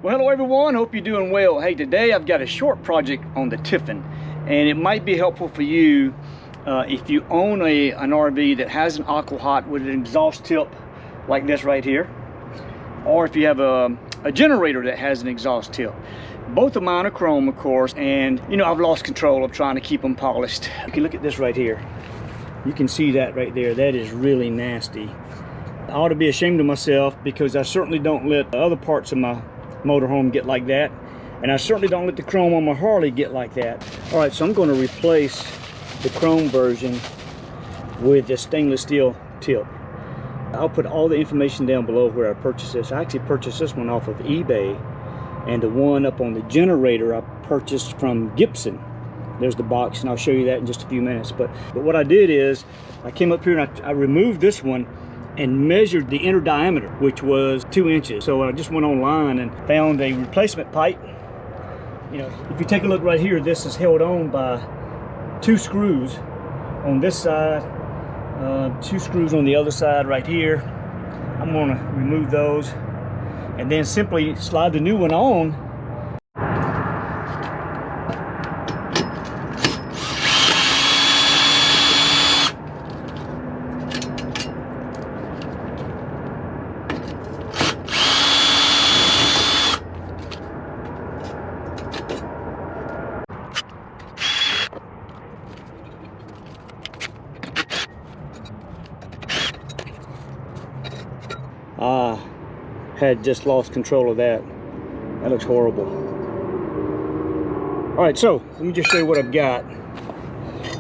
Well, hello everyone, hope you're doing well. Hey, today I've got a short project on the Tiffin, and it might be helpful for you if you own an RV that has an Aqua Hot with an exhaust tip like this right here, or if you have a generator that has an exhaust tip. Both of mine are chrome, of course, and you know, I've lost control of trying to keep them polished. You can look at this right here. You can see that right there. That is really nasty. I ought to be ashamed of myself because I certainly don't let other parts of my motorhome get like that, and I certainly don't let the chrome on my Harley get like that. All right, so I'm going to replace the chrome version with a stainless steel tip. I'll put all the information down below where I purchased this. I actually purchased this one off of eBay, and the one up on the generator I purchased from Gibson. There's the box, and I'll show you that in just a few minutes. But what I did is I came up here and I removed this one and measured the inner diameter, which was 2 inches. So I just went online and found a replacement pipe. You know, if you take a look right here, this is held on by 2 screws on this side, 2 screws on the other side right here. I'm going to remove those and then simply slide the new one on. I had just lost control of that. That looks horrible. All right, so let me just show you what I've got.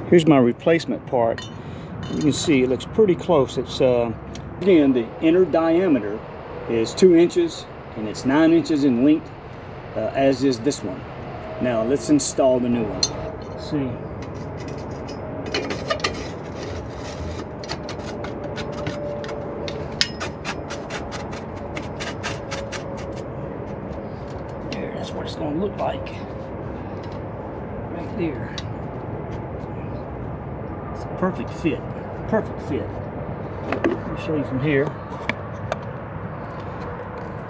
Here's my replacement part. You can see it looks pretty close. It's again, the inner diameter is 2 inches and it's 9 inches in length, as is this one. Now let's install the new one. Let's see. That's what it's going to look like right there. It's a perfect fit. Perfect fit. Let me show you from here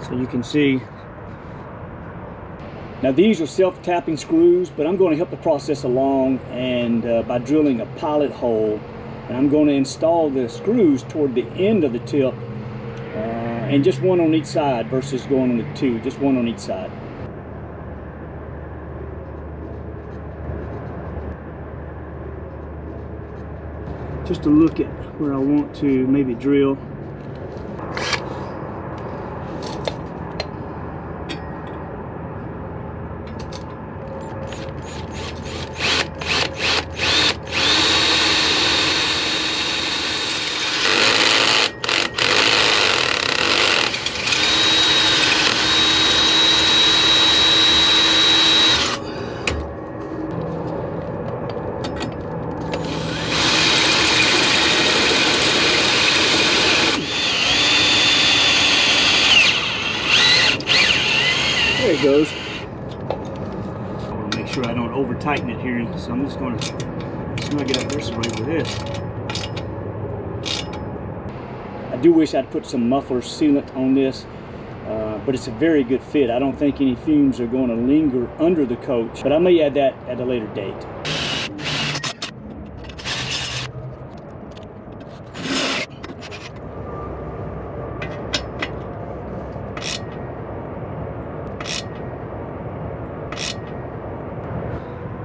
so you can see. Now these are self-tapping screws, but I'm going to help the process along, and by drilling a pilot hole, and I'm going to install the screws toward the end of the tip, and just one on each side versus going on the 2, just one on each side. Just to look at where I want to maybe drill. There it goes. I want to make sure I don't over tighten it here, so I'm just going to snug it up this way with this. I do wish I'd put some muffler sealant on this, but it's a very good fit. I don't think any fumes are going to linger under the coach, but I may add that at a later date.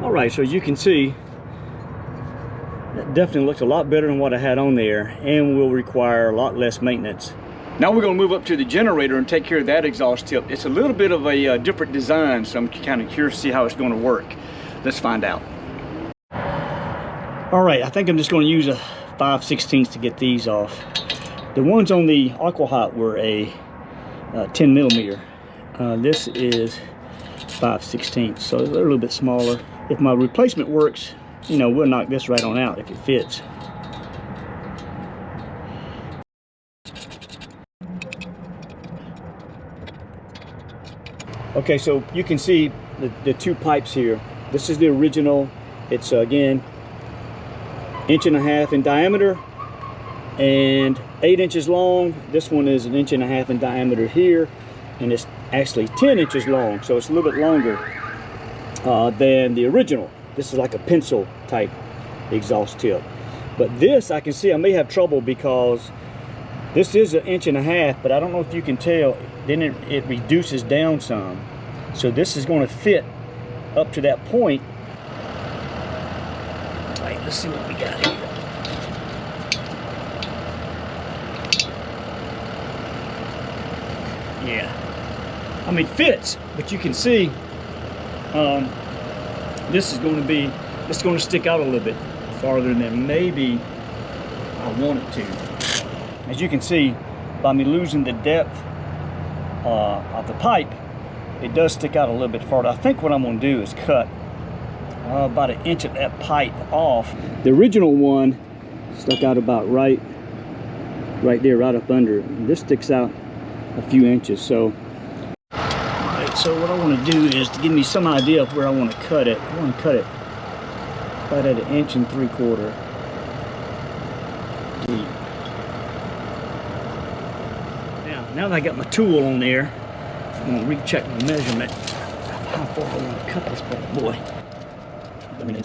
All right, so you can see that definitely looks a lot better than what I had on there, and will require a lot less maintenance. Now we're going to move up to the generator and take care of that exhaust tip. It's a little bit of a different design, so I'm kind of curious to see how it's going to work. Let's find out. All right, I think I'm just going to use a 5/16 to get these off. The ones on the Aqua Hot were a 10 millimeter. This is 5/16, so it's a little bit smaller. If my replacement works, you know, we'll knock this right on out if it fits. Okay, so you can see the 2 pipes here. This is the original. It's again 1.5 inches in diameter and 8 inches long. This one is 1.5 inches in diameter here, and it's actually 10 inches long, so it's a little bit longer than the original. This is like a pencil type exhaust tip. But this, I can see I may have trouble because this is 1.5 inches, but I don't know if you can tell, then it reduces down some. So this is going to fit up to that point. All right, let's see what we got here. Yeah, I mean, it fits, but you can see this is going to stick out a little bit farther than maybe I want it to. As you can see, by me losing the depth of the pipe, it does stick out a little bit farther. I think what I'm going to do is cut about 1 inch of that pipe off. The original one stuck out about right there, right up under it. And this sticks out a few inches. So, all right, so what I want to do is to give me some idea of where I want to cut it. I want to cut it right at 1 3/4 inches deep. Now that I got my tool on there, I'm going to recheck my measurement. How far I want to cut this bad boy. I mean,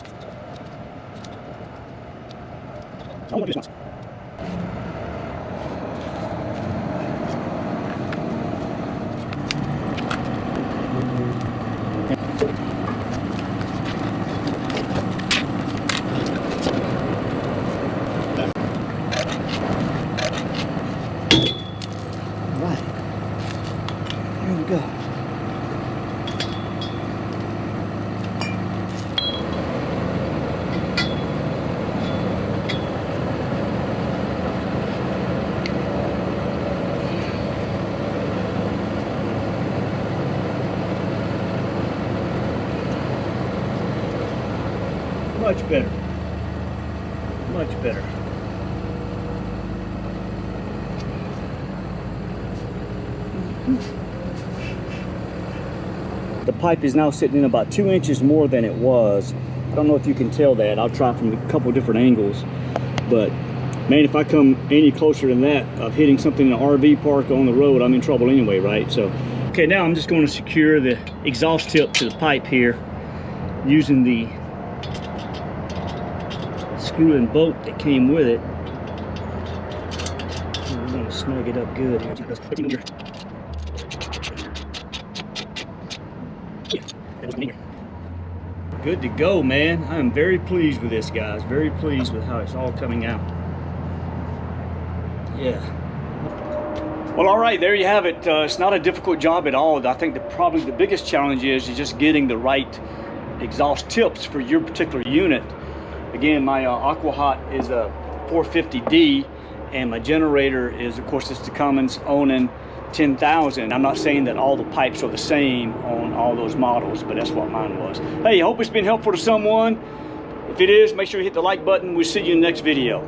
I want to do something. Go. Much better. Much better. The pipe is now sitting in about 2 inches more than it was. I don't know if you can tell that. I'll try from a couple different angles. But man, if I come any closer than that of hitting something in an RV park on the road, I'm in trouble anyway, right? So, okay, now I'm just going to secure the exhaust tip to the pipe here using the screw and bolt that came with it. We're going to snug it up good here. Good to go, man. I am very pleased with this, guys. Very pleased with how it's all coming out. Yeah. Well, all right, there you have it. It's not a difficult job at all. I think probably the biggest challenge is just getting the right exhaust tips for your particular unit. Again, my AquaHot is a 450D, and my generator is, of course, it's the Cummins Onan 10,000. I'm not saying that all the pipes are the same on all those models, but that's what mine was. Hey, I hope it's been helpful to someone. If it is, make sure you hit the like button. We'll see you in the next video.